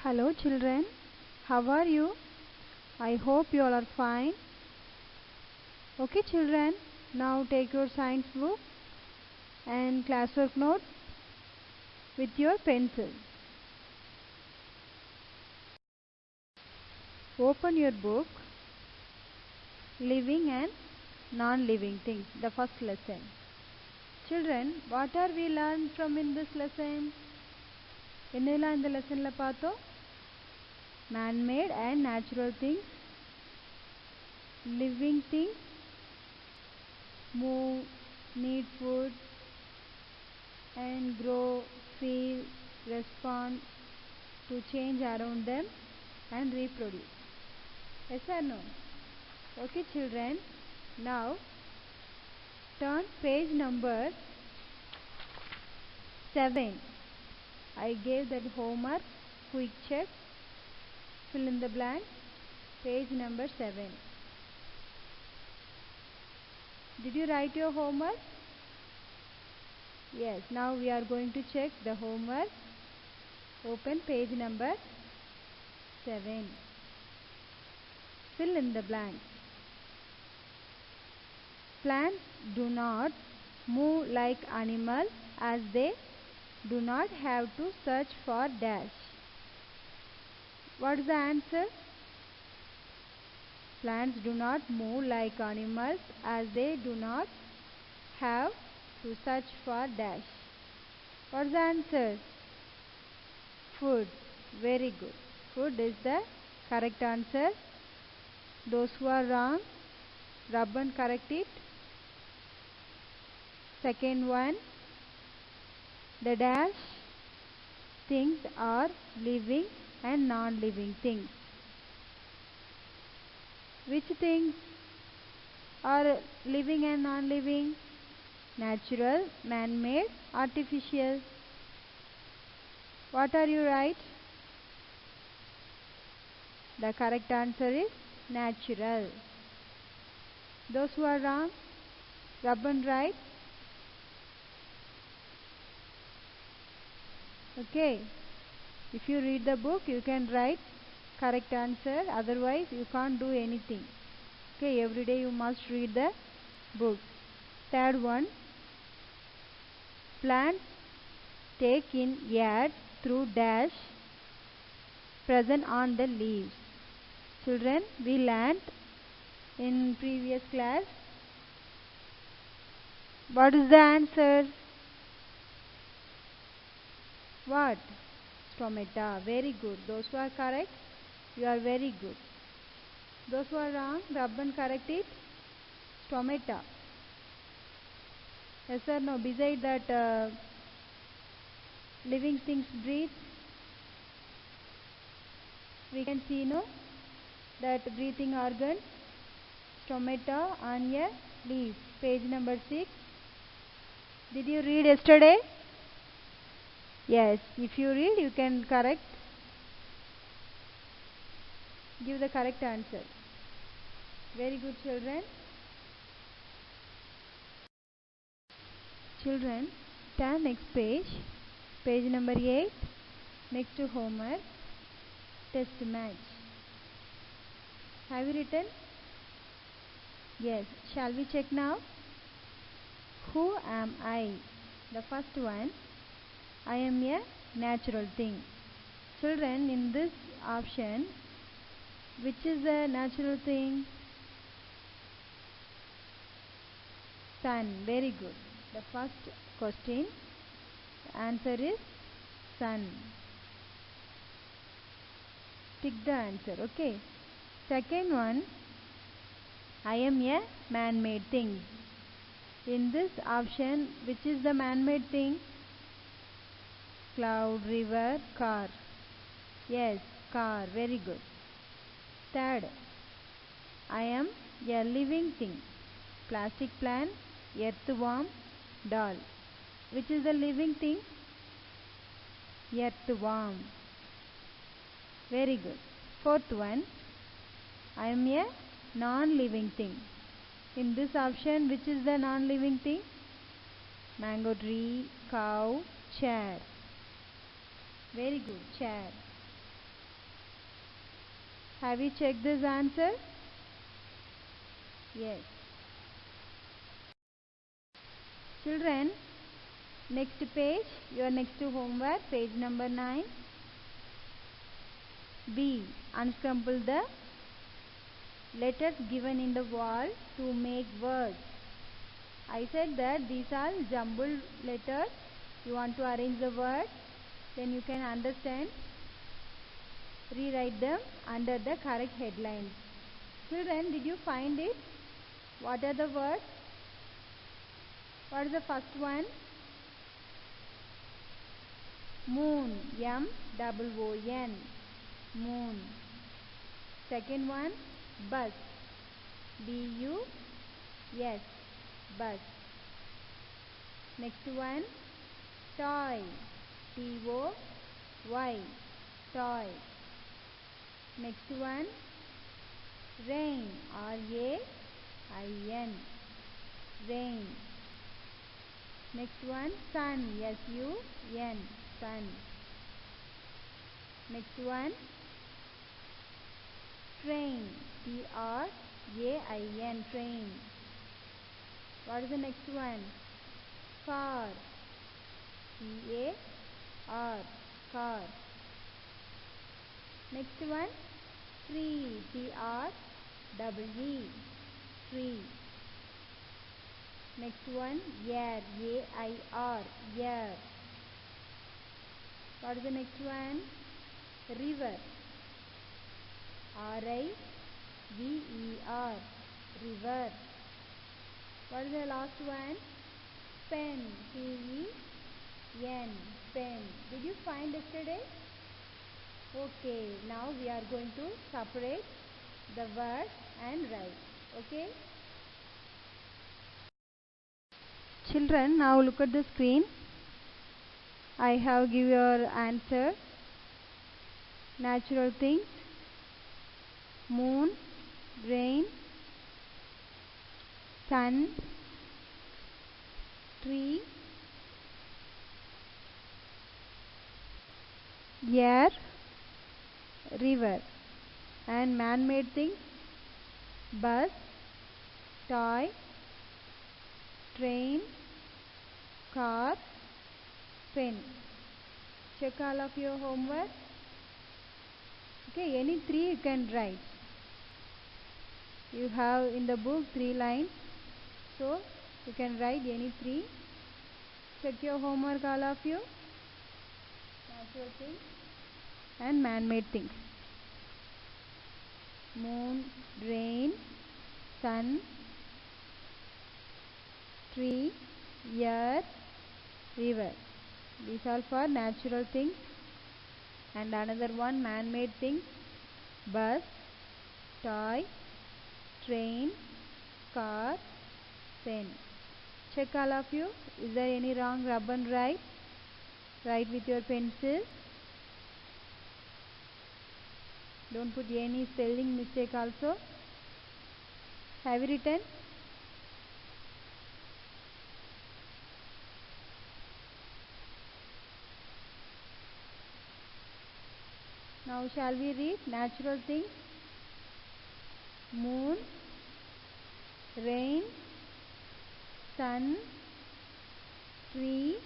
Hello children, how are you? I hope you all are fine. Okay children, now take your science book and classwork note with your pencil. Open your book, living and non-living things, the first lesson. Children, what are we learned from in this lesson? என்னெல்லாம் இந்த லெசன்ல பார்த்தோம்? Man-made and natural things, living things, move, need food, and grow, feel, respond to change around them and reproduce. Yes or no? Okay children, now turn page number 7. I gave that homework, quick check, fill in the blank, page number 7. Did you write your homework? Yes, now we are going to check the homework. Open page number 7. Fill in the blank. Plants do not move like animals as they do not have to search for dash. What is the answer? Plants do not move like animals as they do not have to search for dash. What is the answer? Food. Very good. Food is the correct answer. Those who are wrong, rub and correct it. Second one, the dash things are living and non-living things. Which things are living and non-living? Natural, man-made, artificial. What are you right? The correct answer is natural. Those who are wrong, rub and write. Okay. If you read the book, you can write correct answer. Otherwise, you can't do anything. Okay. Every day you must read the book. Third one. Plants take in air through dash present on the leaves. Children, we learnt in previous class. What is the answer? What? Stomata. Very good. Those who are correct, you are very good. Those who are wrong, rub and correct it. Stomata. Yes or no? Beside that, living things breathe. We can see, no, that breathing organ, stomata on a leaf. Page number 6. Did you read yesterday? Yes. If you read, you can correct. Give the correct answer. Very good, children. Children, turn next page. Page number 8. Next to homework. Test match. Have you written? Yes. Shall we check now? Who am I? The first one. I am a natural thing. Children, in this option, which is the natural thing? Sun. Very good. The first question, the answer is sun. Tick the answer. Okay. Second one, I am a man-made thing. In this option, which is the man-made thing? Cloud, river, car. Yes, car. Very good. Third, I am a living thing. Plastic plant, earthworm, doll. Which is the living thing? Earthworm. Very good. Fourth one, I am a non-living thing. In this option, which is the non-living thing? Mango tree, cow, chair. Very good, chair. Have you checked this answer? Yes. Children, next page, your next homework, page number 9. B. Unscramble the letters given in the wall to make words. I said that these are jumbled letters. You want to arrange the words, then you can understand. Rewrite them under the correct headlines. Children, did you find it? What are the words? What is the first one? Moon. M-O-O-N. Moon. Second one, bus. B-U-S. Bus. Next one, toy. T-O-Y. Toy. Next one, rain. R-A-I-N. Rain. Next one, sun. S-U-N. Sun. Next one, train. T-R-A-I-N. Train. What is the next one? Car. C-A-R. Car. Next one, tree. T-R-E-E. Tree. Next one, air. A-I-R. Air. What is the next one? River. R-I-V-E-R. River. What is the last one? Pen. P-E-N. Pen. Did you find yesterday? Okay, now we are going to separate the word and write. Okay? Children, now look at the screen. I have given your answer. Natural things. Moon, rain, sun, tree, air, river. And man-made things, bus, toy, train, car, pen. Check all of your homework. Okay, any three you can write. You have in the book 3 lines, so you can write any 3. Check your homework, all of you. Natural things and man-made things. Moon, rain, sun, tree, earth, river. These are for natural things. And another one, man-made things. Bus, toy, train, car, pen. Check all of you. Is there any wrong? Rub and write. Write with your pencil. Don't put any spelling mistake also. Have you written? Now shall we read natural things? Moon, rain, sun, tree,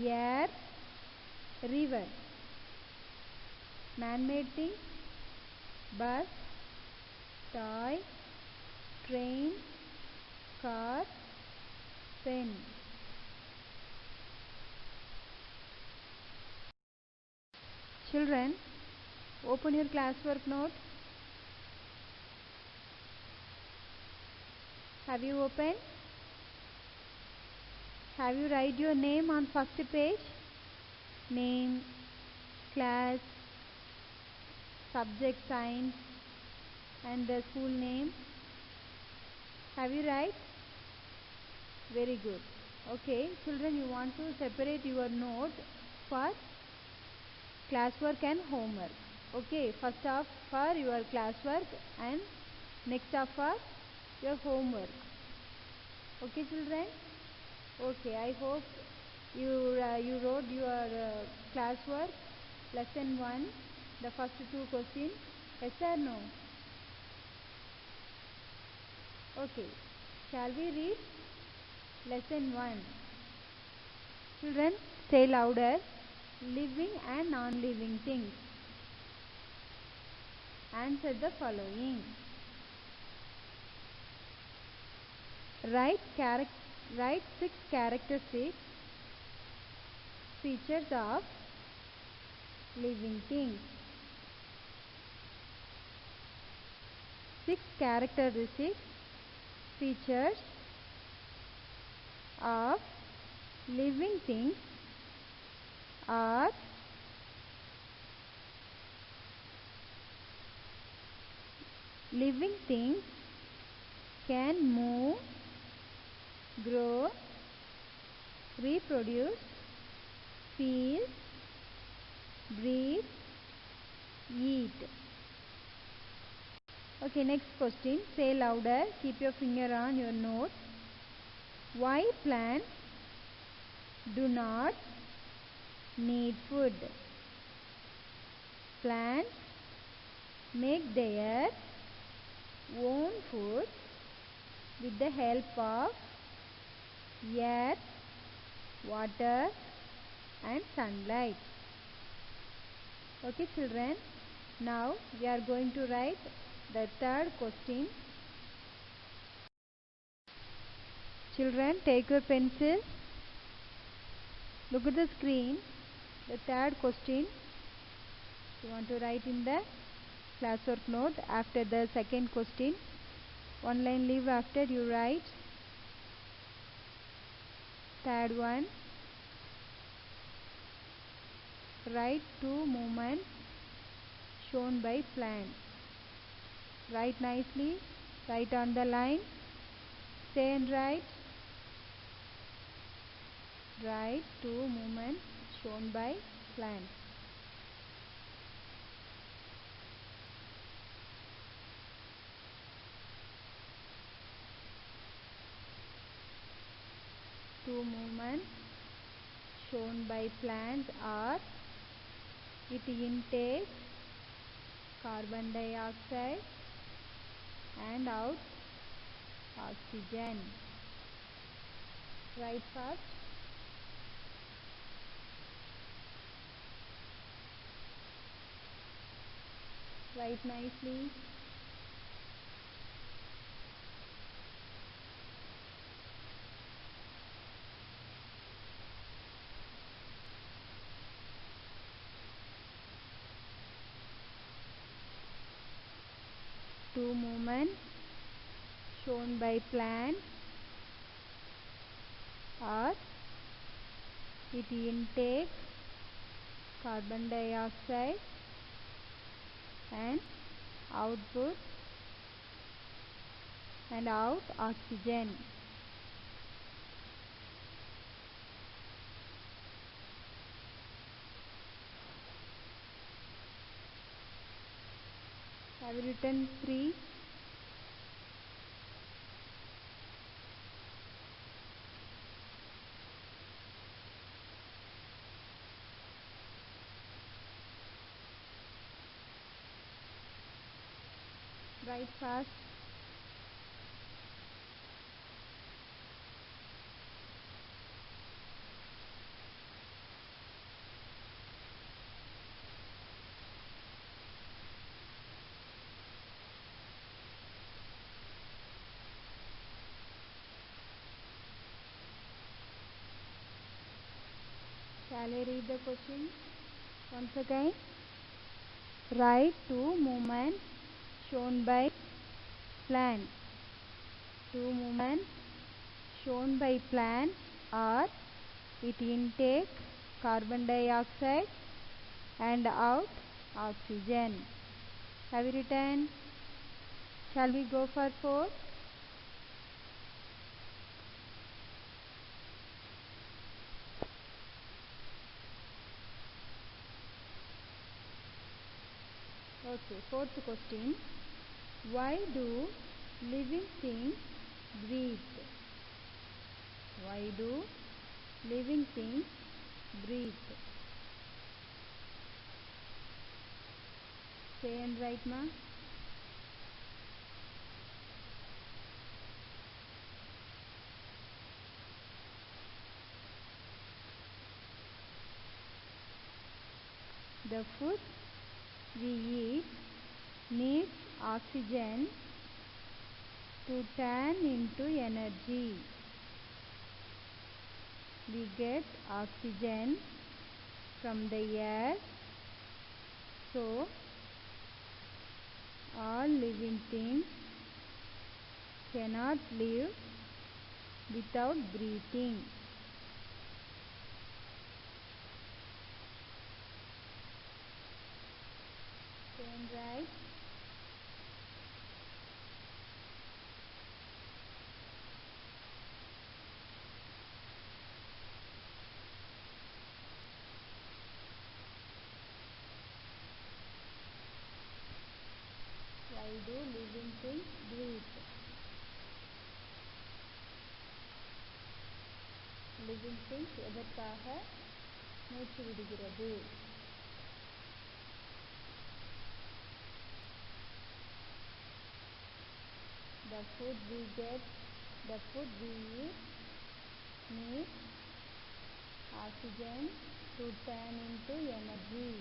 air, river. Man-made things, bus, toy, train, car, pen. Children, open your classwork note. Have you opened? Have you write your name on first page? Name, class, subject science and the school name. Have you write? Very good. Okay, children, you want to separate your note for classwork and homework. Okay, first half for your classwork and next half for your homework. Okay, children? Okay, I hope you wrote your classwork, lesson 1, the first 2 questions Yes or no? Okay. Shall we read lesson 1? Children, say louder. Living and non-living things. Answer the following. Write 6 characteristics features of living things. 6 characteristics features of living things are: living things can move, grow, reproduce, feel, breathe, eat. Okay, next question. Say louder. Keep your finger on your note. Why plants do not need food? Plants make their own food with the help of air, water and sunlight. Okay children, now we are going to write the third question. Children, take your pencil. Look at the screen. The third question you want to write in the classwork note after the second question. One line leave after you write. Third one. Write 2 movements shown by plants. Write nicely. Write on the line. Say and write. Write 2 movements shown by plants. Two movements shown by plants are: it intakes carbon dioxide and out oxygen. Write fast. Write nicely. Two movements shown by plants are: it intakes carbon dioxide and output and out oxygen. Have you written 3? Write fast. Shall I read the question once again? Write 2 movements shown by plants. 2 movements shown by plants are: it intakes carbon dioxide and out oxygen. Have you written? Shall we go for 4? Okay, fourth question. Why do living things breathe? Why do living things breathe? Say and write, ma. The food we eat needs oxygen to turn into energy. We get oxygen from the air, so all living things cannot live without breathing. Say and write. Why do living things breathe? Living things எதற்காக மூச்சு விடுகிறது? The food we eat needs oxygen to turn into energy.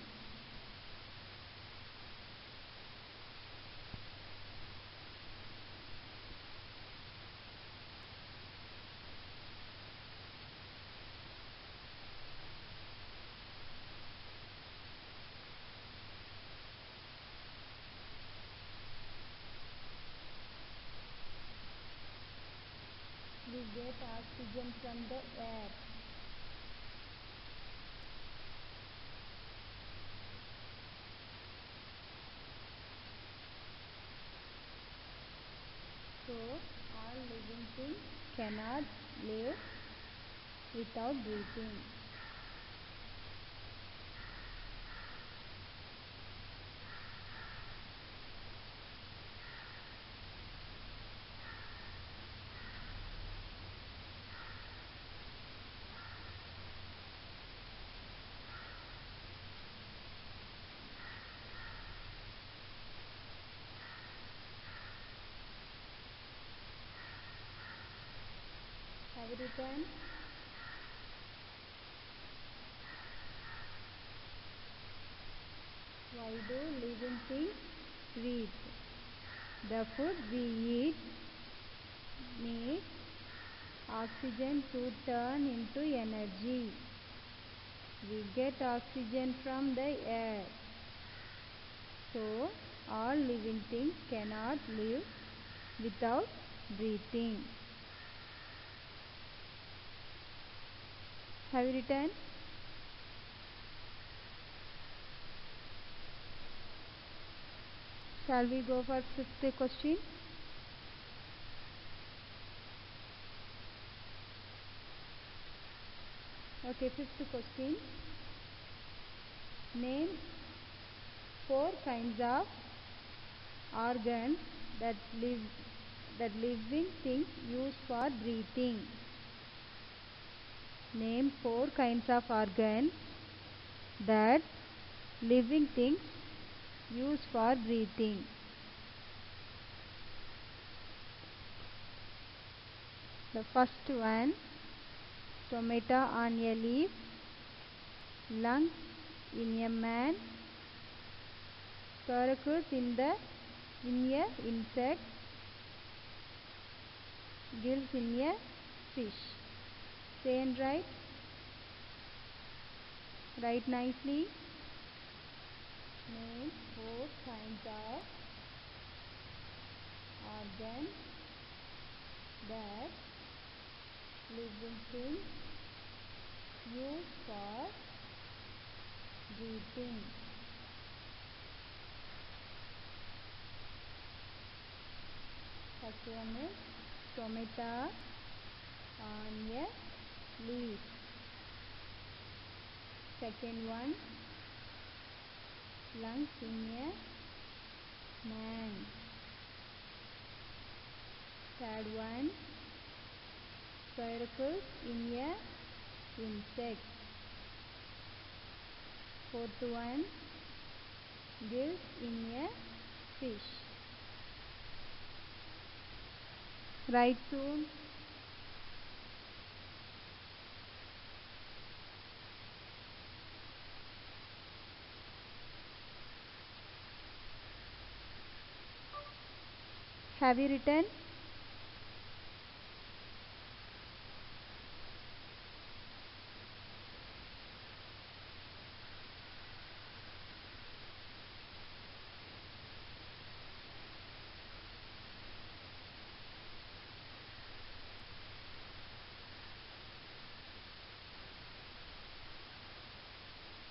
We get oxygen from the air. So, all living things cannot live without breathing. Have you written? Why do living things breathe? The food we eat needs oxygen to turn into energy. We get oxygen from the air. So, all living things cannot live without breathing. Have you written? Shall we go for fifth question? Okay, fifth question. Name 4 kinds of organs that living things use for breathing. Name 4 kinds of organs that living things use for breathing. The first one, stomata on a leaf, lungs in a man, coracoid in a insect, gills in a fish. Say and write. Write nicely. Name 4 kinds of organs that living things use for breathing. First one is stomata on a leaf. Second one, lungs in a man. Third one, coracoid in a insect. Fourth one, gills in a fish? Write soon. Have you written?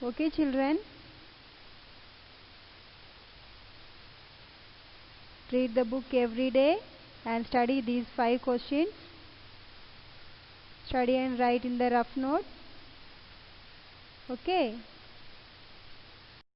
Okay, children. Read the book every day and study these 5 questions. Study and write in the rough note. Okay.